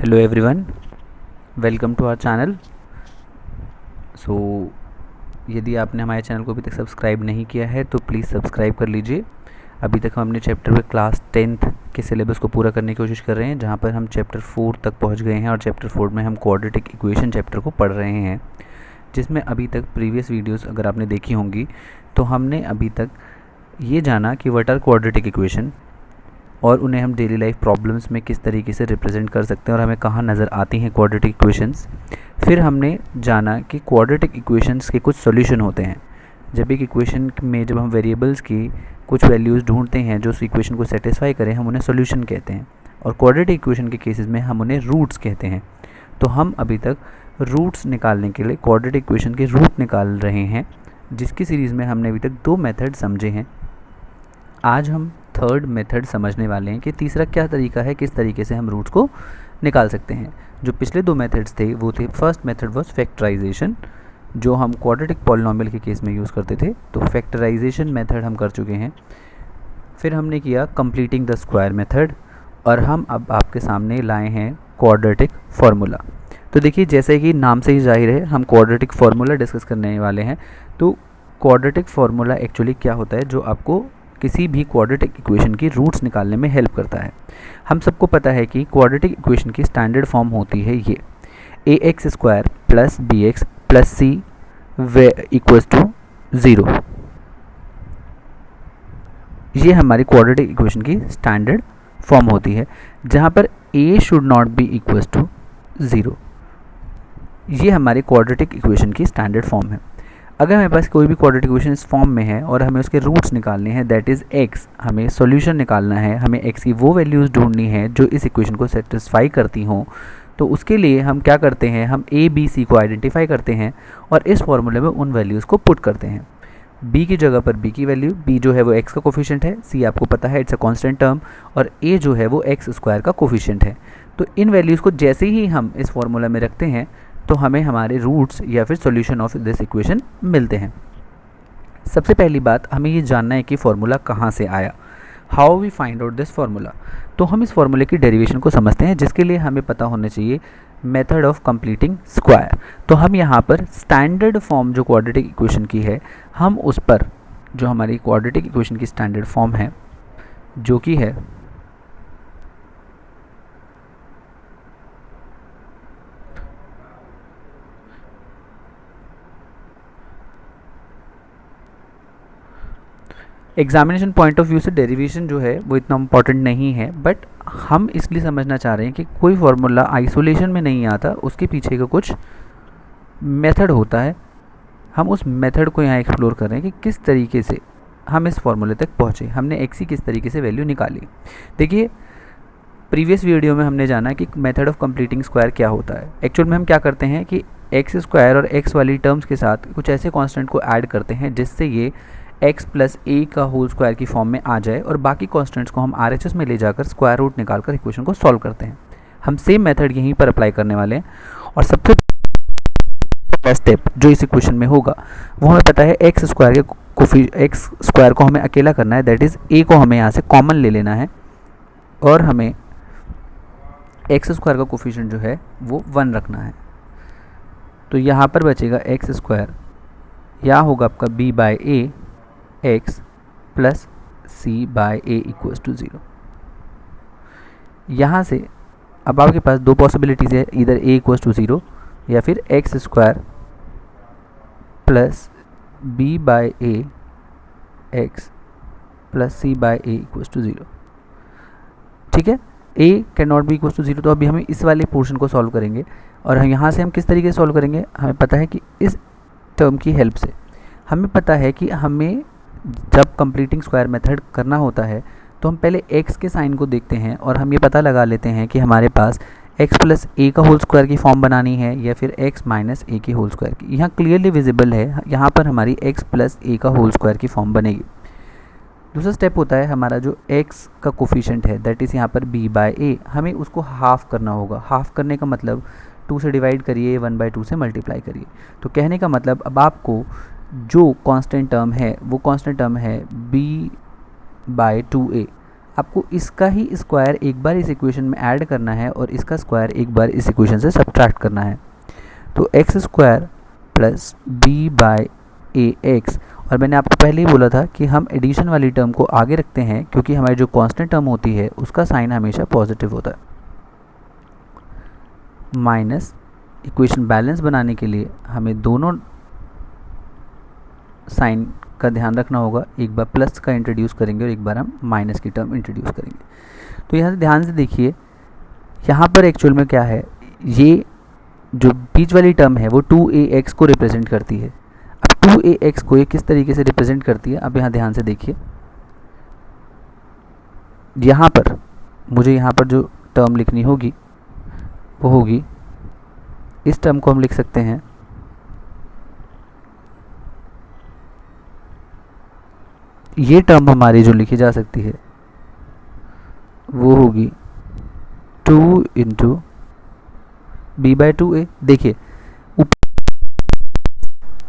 Hello everyone, welcome to our channel. यदि आपने हमारे चैनल को अभी तक सब्सक्राइब नहीं किया है तो प्लीज़ सब्सक्राइब कर लीजिए। अभी तक हम अपने चैप्टर में क्लास 10th के सिलेबस को पूरा करने की कोशिश कर रहे हैं, जहाँ पर हम चैप्टर 4 तक पहुँच गए हैं और चैप्टर 4 में हम क्वाड्रेटिक इक्वेशन चैप्टर को पढ़ रहे हैं, जिसमें अभी तक प्रीवियस वीडियोस अगर आपने देखी होंगी तो हमने अभी तक ये जाना कि व्हाट आर क्वाड्रेटिक इक्वेशन और उन्हें हम डेली लाइफ प्रॉब्लम्स में किस तरीके से रिप्रेजेंट कर सकते हैं और हमें कहाँ नज़र आती हैं क्वाड्रेटिक इक्वेशंस। फिर हमने जाना कि क्वाड्रेटिक इक्वेशंस के कुछ सॉल्यूशन होते हैं। जब एक इक्वेशन में जब हम वेरिएबल्स की कुछ वैल्यूज़ ढूंढते हैं जो उस इक्वेशन को सेटिस्फाई करें, हम उन्हें सॉल्यूशन कहते हैं, और क्वाड्रेटिक इक्वेशन के केसेस में हम उन्हें रूट्स कहते हैं। तो हम अभी तक रूट्स निकालने के लिए क्वाड्रेटिक इक्वेशन के रूट निकाल रहे हैं, जिसकी सीरीज़ में हमने अभी तक 2 मेथड समझे हैं। आज हम थर्ड मेथड समझने वाले हैं कि तीसरा क्या तरीका है, किस तरीके से हम रूट्स को निकाल सकते हैं। जो पिछले 2 मेथड्स थे वो थे, फर्स्ट मेथड वाज फैक्टराइजेशन, जो हम क्वाड्रेटिक पॉलिनोमियल के केस में यूज़ करते थे, तो फैक्टराइजेशन मेथड हम कर चुके हैं। फिर हमने किया कंप्लीटिंग द स्क्वायर मेथड, और हम अब आपके सामने लाए हैं क्वाड्रेटिक फार्मूला। तो देखिए, जैसे कि नाम से ही जाहिर है, हम क्वाड्रेटिक फार्मूला डिस्कस करने वाले हैं। तो क्वाड्रेटिक फार्मूला एक्चुअली क्या होता है, जो आपको किसी भी क्वाड्रेटिक इक्वेशन की रूट्स निकालने में हेल्प करता है। हम सबको पता है कि क्वाड्रेटिक इक्वेशन की स्टैंडर्ड फॉर्म होती है ये ax square plus b x plus c equals to 0। ये हमारी क्वाड्रेटिक इक्वेशन की स्टैंडर्ड फॉर्म होती है, जहाँ पर a should not be equals to 0। ये हमारी क्वाड्रेटिक इक्वेशन की स्टैंडर्ड फॉर्म है। अगर हमारे पास कोई भी क्वाड्रेटिक इक्वेशन इस फॉर्म में है और हमें उसके रूट्स निकालने हैं, दैट इज़ x, हमें सॉल्यूशन निकालना है, हमें x की वो वैल्यूज़ ढूंढनी है जो इस इक्वेशन को सेटिस्फाई करती हों, तो उसके लिए हम क्या करते हैं, हम a b c को आइडेंटिफाई करते हैं और इस फॉर्मूले में उन वैल्यूज़ को पुट करते हैं। b की जगह पर b की वैल्यू, b जो है वो x का कोफिशिएंट है, c आपको पता है इट्स अ कांस्टेंट टर्म, और a जो है वो x स्क्वायर का कोफिशिएंट है। तो इन वैल्यूज़ को जैसे ही हम इस फॉर्मूला में रखते हैं तो हमें हमारे रूट्स या फिर सॉल्यूशन ऑफ दिस इक्वेशन मिलते हैं। सबसे पहली बात, हमें ये जानना है कि फार्मूला कहाँ से आया, how we find out this formula. तो हम इस फार्मूले की डेरिवेशन को समझते हैं, जिसके लिए हमें पता होना चाहिए मेथड ऑफ कंप्लीटिंग स्क्वायर। तो हम यहाँ पर स्टैंडर्ड फॉर्म जो क्वाड्रेटिक इक्वेशन की है, हम उस पर जो हमारी क्वाड्रेटिक इक्वेशन की स्टैंडर्ड फॉर्म है, जो कि है एग्जामिनेशन पॉइंट ऑफ व्यू से डेरिवेशन जो है वो इतना इम्पॉर्टेंट नहीं है, बट हम इसलिए समझना चाह रहे हैं कि कोई फार्मूला आइसोलेशन में नहीं आता, उसके पीछे का कुछ मेथड होता है। हम उस मेथड को यहाँ एक्सप्लोर कर रहे हैं कि किस तरीके से हम इस फार्मूले तक पहुँचे, हमने एक्स की किस तरीके से वैल्यू निकाली। देखिए, प्रीवियस वीडियो में हमने जाना कि मेथड ऑफ कंप्लीटिंग स्क्वायर क्या होता है। एक्चुअल में हम क्या करते हैं कि एक्स स्क्वायर और एक्स वाली टर्म्स के साथ कुछ ऐसे कांस्टेंट को ऐड करते हैं जिससे ये x प्लस ए का होल स्क्वायर की फॉर्म में आ जाए, और बाकी कांस्टेंट्स को हम RHS में ले जाकर स्क्वायर रूट निकालकर इक्वेशन को सॉल्व करते हैं। हम सेम मेथड यहीं पर अप्लाई करने वाले हैं, और सबसे पहला स्टेप जो इस इक्वेशन में होगा वो हमें पता है एक्स स्क्वायर को हमें अकेला करना है, दैट इज़ a को हमें यहाँ से कॉमन ले लेना है, और हमें एक्स स्क्वायर का कोफिशिएंट जो है वो 1 रखना है। तो यहाँ पर बचेगा एक्स स्क्वायर, यहाँ होगा आपका b by a x plus c by a equals to 0। यहाँ से अब आपके पास 2 पॉसिबिलिटीज़ है, इधर a इक्वल्स टू 0 या फिर x square plus b by a x plus c by a equals to 0। ठीक है, a can not be equals to 0। तो अभी हम इस वाले पोर्शन को सॉल्व करेंगे, और यहाँ से हम किस तरीके से सॉल्व करेंगे, हमें पता है कि इस टर्म की हेल्प से हमें पता है कि हमें जब कंप्लीटिंग स्क्वायर मेथड करना होता है तो हम पहले x के साइन को देखते हैं और हम ये पता लगा लेते हैं कि हमारे पास x प्लस ए का होल स्क्वायर की फॉर्म बनानी है या फिर x माइनस ए की होल स्क्वायर की। यहाँ क्लियरली विजिबल है, यहाँ पर हमारी x प्लस ए का होल स्क्वायर की फॉर्म बनेगी। दूसरा स्टेप होता है हमारा जो x का कोफिशिएंट है, दैट इज़ यहाँ पर b बाई ए, हमें उसको हाफ करना होगा। हाफ करने का मतलब 2 से डिवाइड करिए, 1/2 से मल्टीप्लाई करिए। तो कहने का मतलब अब आपको जो कांस्टेंट टर्म है वो कांस्टेंट टर्म है b बाई 2a। आपको इसका ही स्क्वायर एक बार इस इक्वेशन में ऐड करना है और इसका स्क्वायर एक बार इस इक्वेशन से सब्ट्रैक्ट करना है। तो x square plus b by a x, और मैंने आपको पहले ही बोला था कि हम एडिशन वाली टर्म को आगे रखते हैं क्योंकि हमारी जो कांस्टेंट टर्म होती है उसका साइन हमेशा पॉजिटिव होता है। माइनस इक्वेशन बैलेंस बनाने के लिए हमें दोनों साइन का ध्यान रखना होगा, एक बार प्लस का इंट्रोड्यूस करेंगे और एक बार हम माइनस की टर्म इंट्रोड्यूस करेंगे। तो यहाँ से ध्यान से देखिए, यहाँ पर एक्चुअल में क्या है, ये जो बीच वाली टर्म है वो 2ax को रिप्रेजेंट करती है। अब 2ax को ये किस तरीके से रिप्रेजेंट करती है, अब यहाँ ध्यान से देखिए, यहाँ पर मुझे यहाँ पर जो टर्म लिखनी होगी वो होगी, इस टर्म को हम लिख सकते हैं ये टर्म हमारी जो लिखी जा सकती है वो होगी 2 इंटू बी बाई 2a। देखिए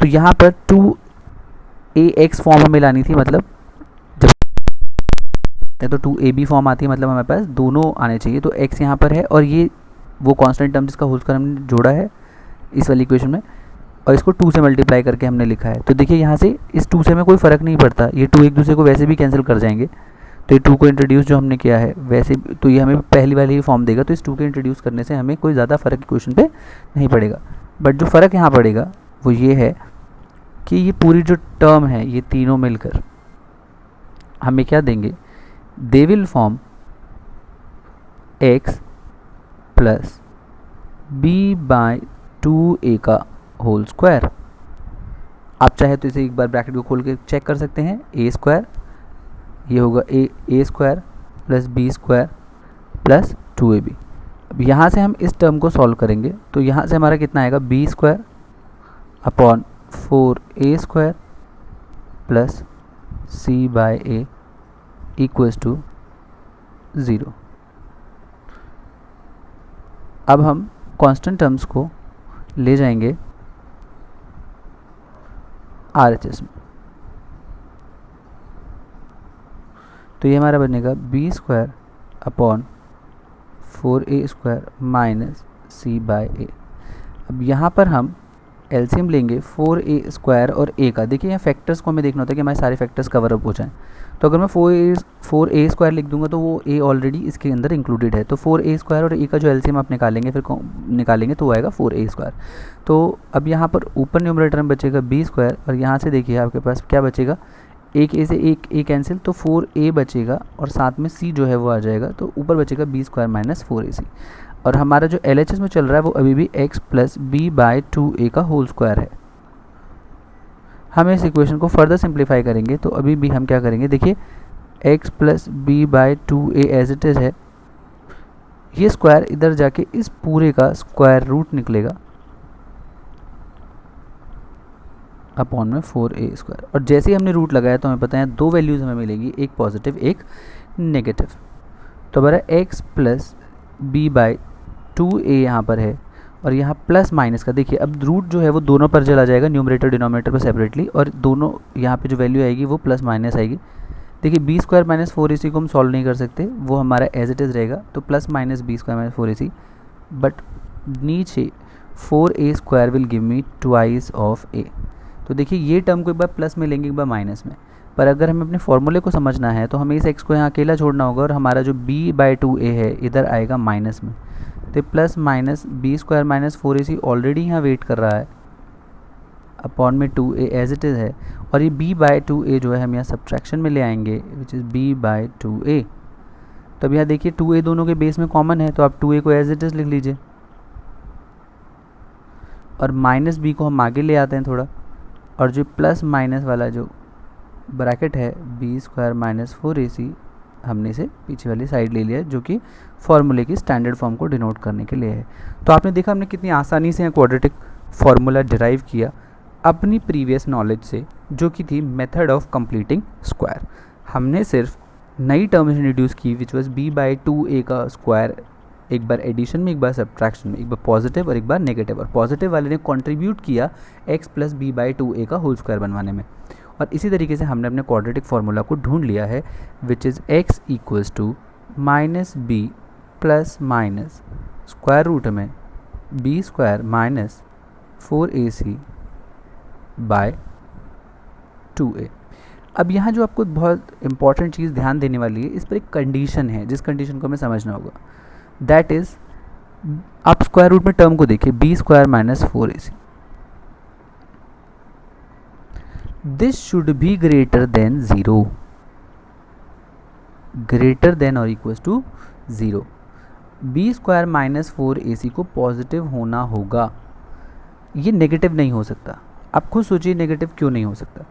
तो यहाँ पर 2ax फॉर्म हमें लानी थी, मतलब जब तो 2ab फॉर्म आती है, मतलब हमारे पास दोनों आने चाहिए। तो x यहाँ पर है और ये वो कांस्टेंट टर्म जिसका होल स्क्वायर हमने जोड़ा है इस वाली इक्वेशन में, और इसको 2 से मल्टीप्लाई करके हमने लिखा है। तो देखिए यहाँ से इस 2 से हमें कोई फ़र्क नहीं पड़ता, ये 2 एक दूसरे को वैसे भी कैंसिल कर जाएंगे। तो ये 2 को इंट्रोड्यूस जो हमने किया है वैसे तो ये हमें पहली वाली ही फॉर्म देगा, तो इस 2 के इंट्रोड्यूस करने से हमें कोई ज़्यादा फ़र्क इक्वेशन पे नहीं पड़ेगा। बट जो फ़र्क यहाँ पड़ेगा वो ये है कि ये पूरी जो टर्म है ये तीनों मिलकर हमें क्या देंगे, they will form x plus b by 2a का होल स्क्वायर। आप चाहे तो इसे एक बार ब्रैकेट को खोल के चेक कर सकते हैं, a स्क्वायर ये होगा a square plus b square plus 2ab। अब यहाँ से हम इस टर्म को सॉल्व करेंगे तो यहाँ से हमारा कितना आएगा, b square upon 4a square plus c by a equals to 0। अब हम कांस्टेंट टर्म्स को ले जाएंगे RHS में, तो ये हमारा बनेगा b square upon 4a square minus c by a। अब यहाँ पर हम एलसीएम लेंगे 4a स्क्वायर और a का। देखिए यहाँ फैक्टर्स को हमें देखना होता है कि हमारे सारे फैक्टर्स कवर अप हो जाएं। तो अगर मैं 4a स्क्वायर लिख दूंगा तो वो a ऑलरेडी इसके अंदर इंक्लूडेड है, तो 4a स्क्वायर और a का जो एलसीएम आप निकालेंगे फिर निकालेंगे तो वो आएगा 4a स्क्वायर। तो अब यहाँ पर ऊपर न्यूमरेटर में बचेगा b स्क्वायर और यहाँ से देखिए आपके पास क्या बचेगा, एक a से एक a कैंसिल, तो 4a बचेगा और साथ में c जो है वो आ जाएगा, तो ऊपर बचेगा b स्क्वायर माइनस 4ac। और हमारा जो LHS में चल रहा है वो अभी भी x plus b by 2a का होल स्क्वायर है। हम इस इक्वेशन को फर्दर सिंप्लीफाई करेंगे तो अभी भी हम क्या करेंगे, देखिए x plus b by 2a as it is है, ये स्क्वायर इधर जाके इस पूरे का स्क्वायर रूट निकलेगा अपॉन में 4a स्क्वायर। और जैसे ही हमने रूट लगाया तो हमें पता है दो वैल्यूज़ हमें मिलेगी, एक पॉजिटिव एक नेगेटिव। तो हमारा x plus b by 2a यहाँ पर है और यहाँ प्लस माइनस का, देखिए अब रूट जो है वो दोनों पर चला जाएगा, न्यूमरेटर डिनोमिनेटर पर सेपरेटली, और दोनों यहाँ पे जो वैल्यू आएगी वो प्लस माइनस आएगी। देखिए बी स्क्वायर माइनस 4ac को हम सॉल्व नहीं कर सकते, वो हमारा एज इट इज़ रहेगा, तो plus minus b square minus 4ac, but नीचे 4a square will give me twice of a। तो देखिए ये टर्म को एक बार प्लस में लेंगे एक बार माइनस में, पर अगर हमें अपने फॉर्मूले को समझना है तो हमें इस x को यहाँ अकेला छोड़ना होगा और हमारा जो b बाई 2a है इधर आएगा माइनस में, तो plus minus b square minus 4ac already यहाँ वेट कर रहा है अपॉन में 2a एज इट इज़ है, और ये b बाई 2a जो है हम यहाँ सब्ट्रैक्शन में ले आएंगे which is b by 2a। तो अब यहाँ देखिए 2a दोनों के बेस में कॉमन है तो आप 2a को एज इट इज़ लिख लीजिए और माइनस b को हम आगे ले आते हैं थोड़ा, और जो प्लस माइनस वाला जो ब्रैकेट है बी स्क्वायर माइनस 4ac हमने इसे पीछे वाली साइड ले लिया है जो कि फार्मूले की स्टैंडर्ड फॉर्म को डिनोट करने के लिए है। तो आपने देखा हमने कितनी आसानी से क्वाड्रेटिक फार्मूला डिराइव किया अपनी प्रीवियस नॉलेज से, जो कि थी मेथड ऑफ कंप्लीटिंग स्क्वायर। हमने सिर्फ नई टर्म इंट्रोड्यूस की which was b by 2a का स्क्वायर, एक बार एडिशन में एक बार सब्ट्रैक्शन में, एक बार पॉजिटिव और एक बार नेगेटिव, और पॉजिटिव वाले ने कंट्रीब्यूट किया x plus b by 2a का होल स्क्वायर बनवाने में, और इसी तरीके से हमने अपने क्वाड्रेटिक फार्मूला को ढूंढ लिया है, which is x equals to minus b plus minus square root में b square minus 4ac by 2a। अब यहाँ जो आपको बहुत इंपॉर्टेंट चीज़ ध्यान देने वाली है, इस पर एक कंडीशन है जिस कंडीशन को हमें समझना होगा, दैट इज़ आप स्क्वायर रूट में टर्म को देखिए b square minus 4ac, this should be greater than 0, greater than और equals to 0। B square minus 4ac को पॉजिटिव होना होगा, ये नेगेटिव नहीं हो सकता। आप खुद सोचिए नेगेटिव क्यों नहीं हो सकता।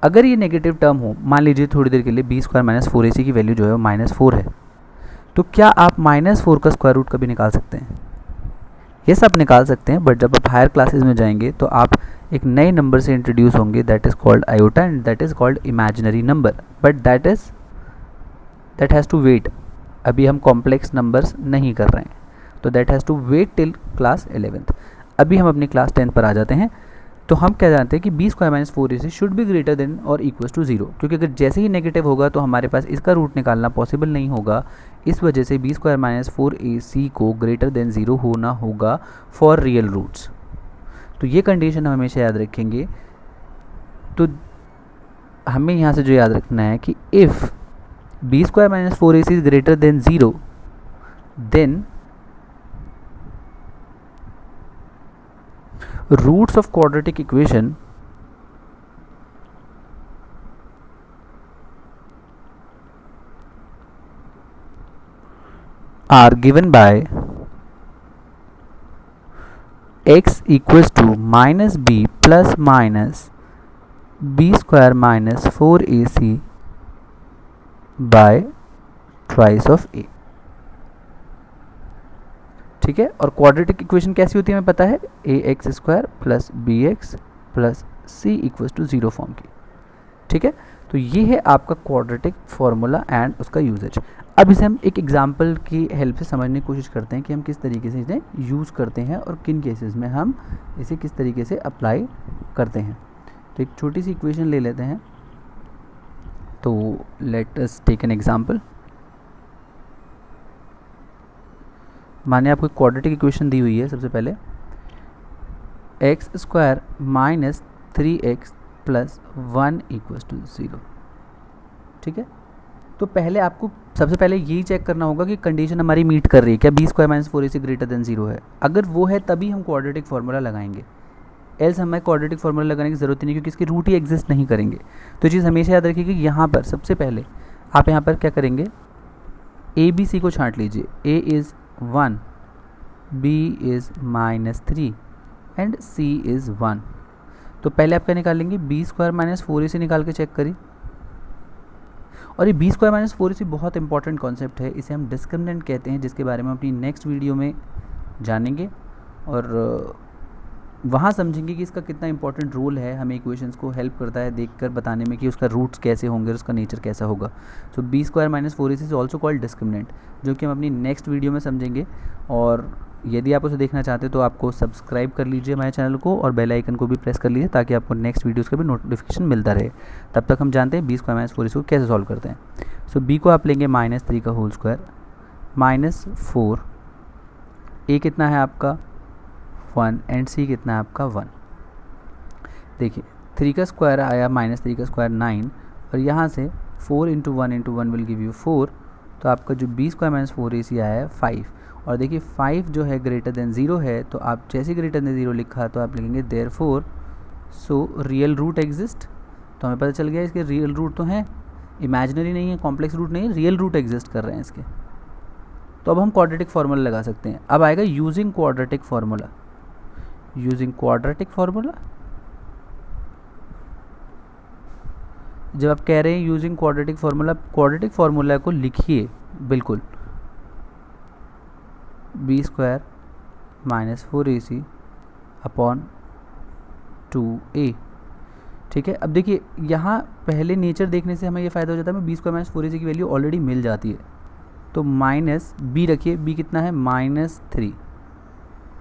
अगर ये नेगेटिव टर्म हो, मान लीजिए थोड़ी देर के लिए बी स्क्वायर माइनस 4ac की वैल्यू जो है वो -4 है, तो क्या आप -4 का स्क्वायर रूट कभी निकाल सकते हैं? यस, आप निकाल सकते हैं, बट जब आप हायर क्लासेस में जाएंगे तो आप एक नए नंबर से इंट्रोड्यूस होंगे, that is called iota and that is called imaginary number, but that has to wait. अभी हम कॉम्प्लेक्स नंबर्स नहीं कर रहे हैं, तो that has to wait till class 11th। अभी हम अपनी क्लास 10th पर आ जाते हैं। तो हम क्या जानते हैं कि b square minus 4ac should be greater than और इक्वल्स टू 0, क्योंकि अगर जैसे ही नेगेटिव होगा तो हमारे पास इसका रूट निकालना पॉसिबल नहीं होगा। इस वजह से बी स्क्वायर माइनस 4ac को ग्रेटर देन 0 होना होगा फॉर रियल रूट्स। तो ये कंडीशन हम हमेशा याद रखेंगे। तो हमें यहाँ से जो याद रखना है कि if b square minus 4ac is greater than 0, then roots of quadratic equation are given by x equals to minus b plus minus b square minus 4ac by twice of a। ठीक है, और quadratic equation कैसी होती है हमें पता है, ax square plus bx plus c equals to 0 form की। ठीक है, तो ये है आपका क्वाड्रेटिक फार्मूला एंड उसका यूजेज। अब इसे हम एक एग्जांपल की हेल्प से समझने की कोशिश करते हैं कि हम किस तरीके से इसे यूज़ करते हैं और किन केसेस में हम इसे किस तरीके से अप्लाई करते हैं। तो एक छोटी सी इक्वेशन ले लेते हैं। तो let us take an example. माने आपको क्वाड्रेटिक इक्वेशन दी हुई है। सबसे पहले x square minus 3x plus 1 equals to 0। ठीक है, तो पहले आपको सबसे पहले यही चेक करना होगा कि कंडीशन हमारी मीट कर रही है क्या, b square minus 4ac greater than 0 है। अगर वो है तभी हम क्वाड्रेटिक फार्मूला लगाएंगे, एल्स हमें क्वाड्रेटिक फार्मूला लगाने की ज़रूरत नहीं, क्योंकि इसके रूट ही एग्जिस्ट नहीं करेंगे। तो चीज़ हमेशा याद रखिए कि यहाँ पर सबसे पहले आप यहाँ पर क्या करेंगे, ए बी सी को छांट लीजिए। A is 1, b is -3 and c is 1। तो पहले आप क्या निकालेंगे, बी स्क्वायर माइनस 4ac निकाल के चेक करिए। और ये बी स्क्वायर माइनस 4ac बहुत इंपॉर्टेंट कॉन्सेप्ट है, इसे हम डिस्क्रिमिनेंट कहते हैं, जिसके बारे में अपनी नेक्स्ट वीडियो में जानेंगे और वहाँ समझेंगे कि इसका कितना इंपॉर्टेंट रोल है, हमें इक्वेशंस को हेल्प करता है देखकर बताने में कि उसका रूट्स कैसे होंगे और उसका नेचर कैसा होगा। So b square minus 4ac is also called discriminant, जो कि हम अपनी नेक्स्ट वीडियो में समझेंगे। और यदि आप उसे देखना चाहते हैं तो आपको सब्सक्राइब कर लीजिए हमारे चैनल को और बेल आइकन को भी प्रेस कर लीजिए, ताकि आपको नेक्स्ट वीडियोस का भी नोटिफिकेशन मिलता रहे। तब तक हम जानते हैं बी स्क्वायर माइनस 4ac को कैसे सॉल्व करते हैं। सो बी को आप लेंगे -3 का होल स्क्वायर माइनस 4, ए कितना है आपका 1 एंड सी कितना है आपका 1। देखिए 3 का स्क्वायर आया -3 का स्क्वायर 9, और यहाँ से 4 इंटू 1 विल गिव यू 4। तो आपका जो बी स्क्वायर माइनस 4ac आया है 5। और देखिए 5 जो है ग्रेटर देन 0 है, तो आप जैसे ग्रेटर देन 0 लिखा तो आप लिखेंगे therefore so real root exist. तो हमें पता चल गया इसके रियल रूट तो हैं, इमेजिनरी नहीं है, कॉम्प्लेक्स रूट नहीं है, रियल रूट एग्जिस्ट कर रहे हैं इसके। तो अब हम क्वाड्रेटिक फार्मूला लगा सकते हैं। अब आएगा using quadratic formula. Using quadratic formula, जब आप कह रहे हैं यूजिंग क्वाड्रेटिक फार्मूला को लिखिए बिल्कुल, B square minus 4ac upon 2a। ठीक है, अब देखिए यहाँ पहले नेचर देखने से हमें ये फ़ायदा हो जाता है, हमें बी स्क्वायर माइनस 4ac की वैल्यू ऑलरेडी मिल जाती है। तो माइनस बी रखिए, बी कितना है -3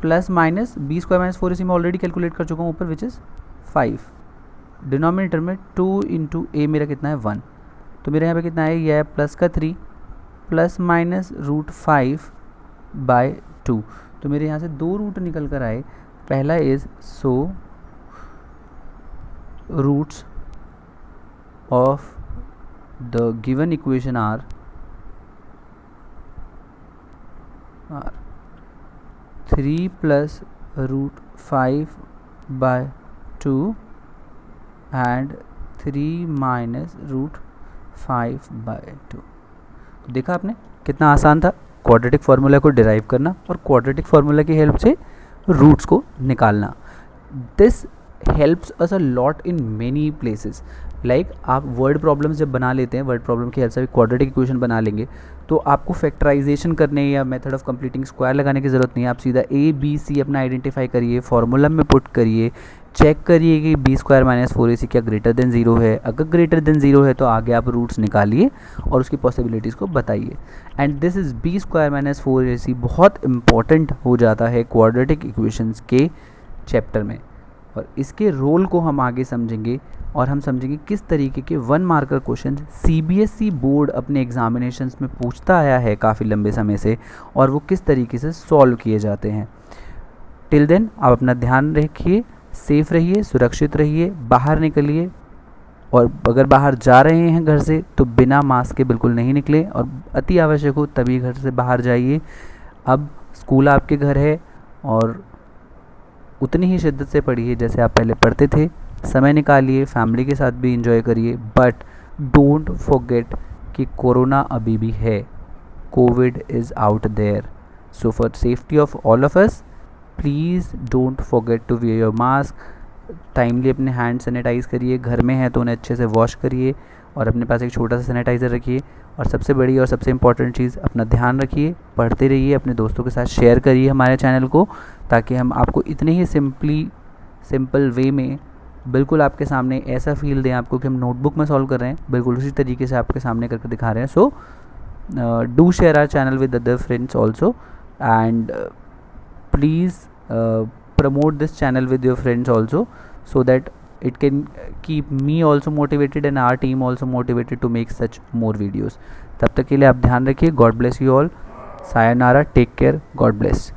plus minus b square minus 4ac में ऑलरेडी कैलकुलेट कर चुका हूँ ऊपर, विच इज़ 5। डिनोमिनेटर में 2 इंटू ए मेरा कितना है 1, तो मेरे यहाँ पे कितना है, यह है प्लस का 3 प्लस माइनस √5/2, तो मेरे यहाँ से 2 रूट निकल कर आए। पहला is so roots of the given equation are 3 plus √5/2 and 3 minus √5/2। देखा आपने कितना आसान था क्वाड्रेटिक फार्मूला को डिराइव करना और क्वाड्रेटिक फार्मूला की हेल्प से रूट्स को निकालना। This helps us a lot in many places. Like आप वर्ड प्रॉब्लम्स जब बना लेते हैं, वर्ड प्रॉब्लम की हेल्प से क्वाड्रेटिक इक्वेशन बना लेंगे, तो आपको फैक्टराइजेशन करने या मेथड ऑफ कंप्लीटिंग स्क्वायर लगाने की ज़रूरत नहीं है। आप सीधा ए बी सी अपना आइडेंटिफाई करिए, फार्मूला में पुट करिए, चेक करिए कि b² - 4ac क्या ग्रेटर देन 0 है। अगर ग्रेटर देन 0 है तो आगे आप रूट्स निकालिए और उसकी पॉसिबिलिटीज़ को बताइए। And this is b² - 4ac बहुत इंपॉर्टेंट हो जाता है क्वाड्रेटिक इक्वेशंस के चैप्टर में, और इसके रोल को हम आगे समझेंगे और हम समझेंगे किस तरीके के 1 मार्कर क्वेश्चन CBSE बोर्ड अपने एग्जामिनेशंस में पूछता आया है काफ़ी लंबे समय से, और वो किस तरीके से सॉल्व किए जाते हैं। टिल देन आप अपना ध्यान रखिए, सेफ रहिए, सुरक्षित रहिए, बाहर निकलिए, और अगर बाहर जा रहे हैं घर से तो बिना मास्क के बिल्कुल नहीं निकलें, और अति आवश्यक हो तभी घर से बाहर जाइए। अब स्कूल आपके घर है और उतनी ही शिद्दत से पढ़िए जैसे आप पहले पढ़ते थे। समय निकालिए, फैमिली के साथ भी इंजॉय करिए, बट डोंट फॉरगेट कि कोरोना अभी भी है, Covid is out there. So for safety of all of us, please don't forget to wear your mask. Timely अपने हैंड सैनिटाइज़ करिए, घर में है तो उन्हें अच्छे से वॉश करिए, और अपने पास एक छोटा सा सैनिटाइज़र रखिए। और सबसे बड़ी और सबसे इम्पॉर्टेंट चीज़, अपना ध्यान रखिए, पढ़ते रहिए, अपने दोस्तों के साथ शेयर करिए हमारे चैनल को, ताकि हम आपको इतने ही सिंपल वे में बिल्कुल आपके सामने ऐसा फील दें आपको कि हम नोटबुक में सॉल्व कर रहे हैं, बिल्कुल उसी तरीके से आपके सामने करके दिखा रहे हैं। So do share our channel with other friends also, and please promote this channel with your friends also, so that it can keep me also motivated and our team also motivated to make such more videos. तब तक के लिए आप ध्यान रखिए। God bless you all. Sayonara. Take care. God bless.